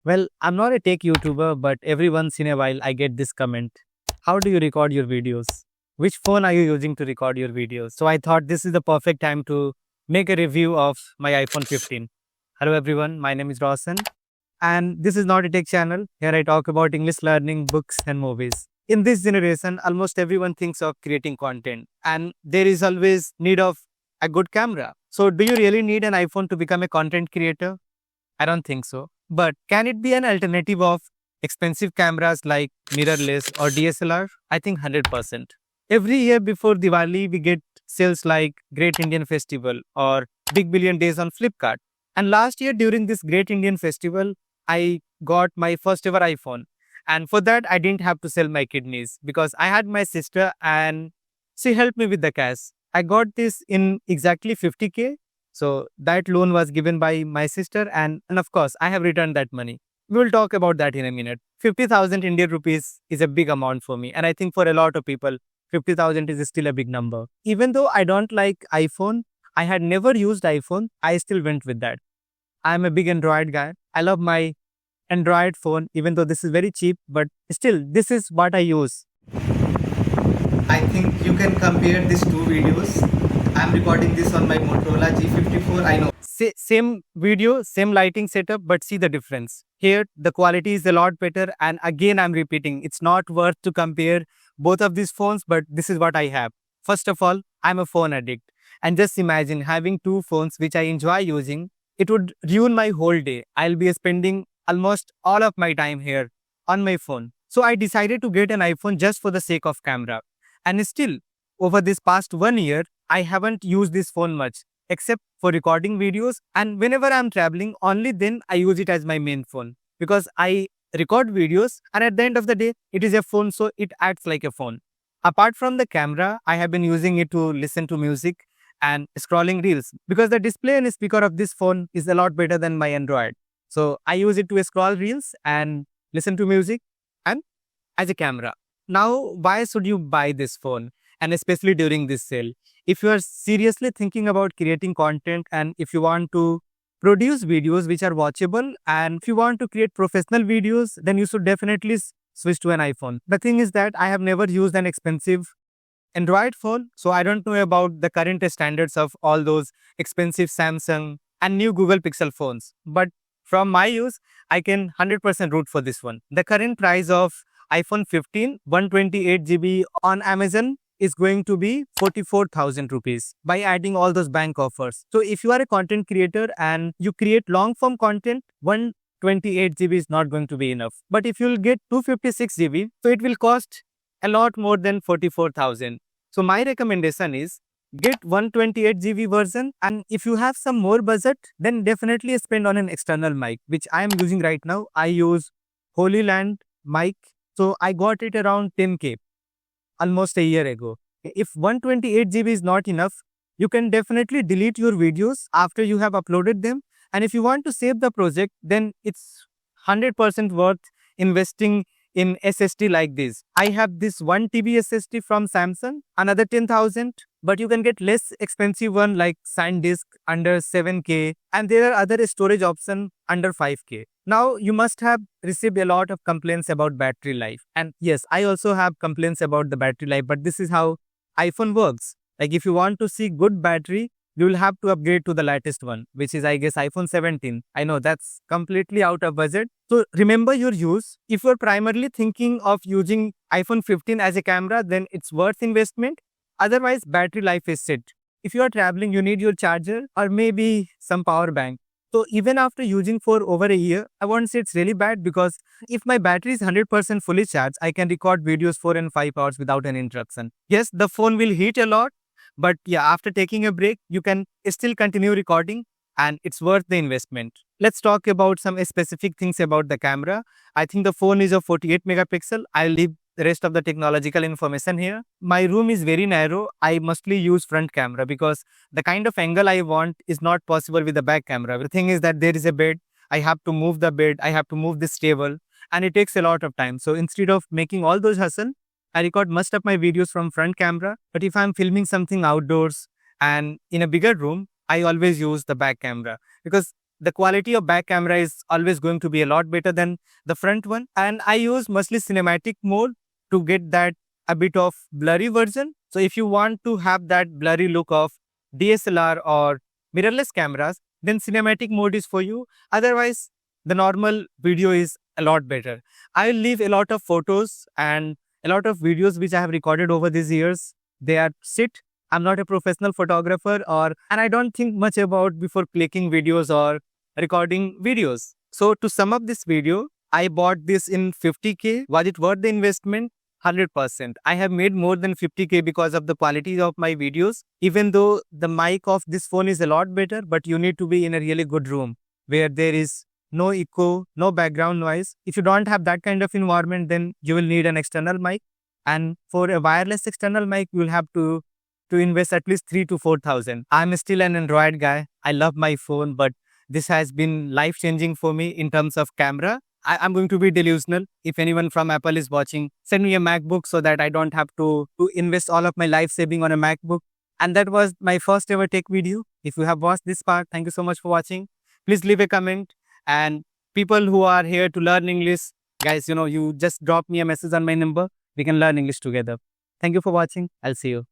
Well, I'm not a tech YouTuber, but every once in a while I get this comment. How do you record your videos? Which phone are you using to record your videos? So I thought this is the perfect time to make a review of my iPhone 15. Hello everyone, my name is Rawson and this is not a tech channel. Here I talk about English learning, books and movies. In this generation, almost everyone thinks of creating content and there is always need of a good camera. So do you really need an iPhone to become a content creator? I don't think so. But can it be an alternative of expensive cameras like mirrorless or DSLR? I think 100%. Every year before Diwali, we get sales like Great Indian Festival or Big Billion Days on Flipkart. And last year during this Great Indian Festival, I got my first ever iPhone. And for that, I didn't have to sell my kidneys because I had my sister and she helped me with the cash. I got this in exactly 50K, so that loan was given by my sister and of course I have returned that money. We will talk about that in a minute. 50,000 Indian rupees is a big amount for me and I think for a lot of people 50,000 is still a big number. Even though I don't like iPhone, I had never used iPhone, I still went with that. I am a big Android guy. I love my Android phone even though this is very cheap, but still this is what I use. I think you can compare these two videos. I'm recording this on my Motorola G54. I know. Same video, same lighting setup, but see the difference. Here, the quality is a lot better. And again, I'm repeating, it's not worth to compare both of these phones, but this is what I have. First of all, I'm a phone addict. And just imagine having two phones which I enjoy using. It would ruin my whole day. I'll be spending almost all of my time here on my phone. So I decided to get an iPhone just for the sake of camera. And still, over this past 1 year, I haven't used this phone much except for recording videos. And whenever I'm traveling, only then I use it as my main phone because I record videos and at the end of the day, it is a phone, so it acts like a phone. Apart from the camera, I have been using it to listen to music and scrolling reels because the display and speaker of this phone is a lot better than my Android. So I use it to scroll reels and listen to music and as a camera. Now, why should you buy this phone? And especially during this sale. If you are seriously thinking about creating content and if you want to produce videos which are watchable and if you want to create professional videos, then you should definitely switch to an iPhone. The thing is that I have never used an expensive Android phone, so I don't know about the current standards of all those expensive Samsung and new Google Pixel phones. But from my use, I can 100% root for this one. The current price of iPhone 15 128GB on Amazon is going to be 44,000 rupees by adding all those bank offers. So if you are a content creator and you create long form content, 128GB is not going to be enough. But if you'll get 256GB, so it will cost a lot more than 44,000. So my recommendation is get 128GB version, and if you have some more budget, then definitely spend on an external mic, which I am using right now. I use Holy Land mic. So I got it around 10K almost a year ago. If 128GB is not enough, you can definitely delete your videos after you have uploaded them. And if you want to save the project, then it's 100% worth investing in SSD like this. I have this 1 TB SSD from Samsung, another 10,000, but you can get less expensive one like SanDisk under 7K, and there are other storage options under 5K. Now, you must have received a lot of complaints about battery life. And yes, I also have complaints about the battery life, but this is how iPhone works. Like if you want to see good battery, you will have to upgrade to the latest one, which is I guess iPhone 17. I know that's completely out of budget. So remember your use. If you're primarily thinking of using iPhone 15 as a camera, then it's worth investment. Otherwise, battery life is set. If you are traveling, you need your charger or maybe some power bank. So even after using for over a year, I won't say it's really bad because if my battery is 100% fully charged, I can record videos 4 and 5 hours without an interruption. Yes, the phone will heat a lot, but yeah, after taking a break, you can still continue recording and it's worth the investment. Let's talk about some specific things about the camera. I think the phone is a 48 megapixel. I'll leave the rest of the technological information here. My room is very narrow. I mostly use front camera because the kind of angle I want is not possible with the back camera. The thing is that there is a bed. I have to move the bed. I have to move this table and it takes a lot of time. So instead of making all those hustle, I record most of my videos from front camera. But if I'm filming something outdoors and in a bigger room, I always use the back camera because the quality of back camera is always going to be a lot better than the front one. And I use mostly cinematic mode to get that a bit of blurry version. So if you want to have that blurry look of DSLR or mirrorless cameras, then cinematic mode is for you. Otherwise, the normal video is a lot better. I leave a lot of photos and a lot of videos which I have recorded over these years. They are sit. I'm not a professional photographer and I don't think much about before clicking videos or recording videos. So to sum up this video, I bought this in 50K. Was it worth the investment? 100%. I have made more than 50K because of the quality of my videos. Even though the mic of this phone is a lot better, but you need to be in a really good room where there is no echo, no background noise. If you don't have that kind of environment, then you will need an external mic. And for a wireless external mic, you will have to invest at least 3 to 4,000. I'm still an Android guy. I love my phone, but this has been life-changing for me in terms of camera. I'm going to be delusional. If anyone from Apple is watching, send me a MacBook so that I don't have to invest all of my life saving on a MacBook. And that was my first ever tech video. If you have watched this part, thank you so much for watching. Please leave a comment. And people who are here to learn English, guys, you just drop me a message on my number. We can learn English together. Thank you for watching. I'll see you.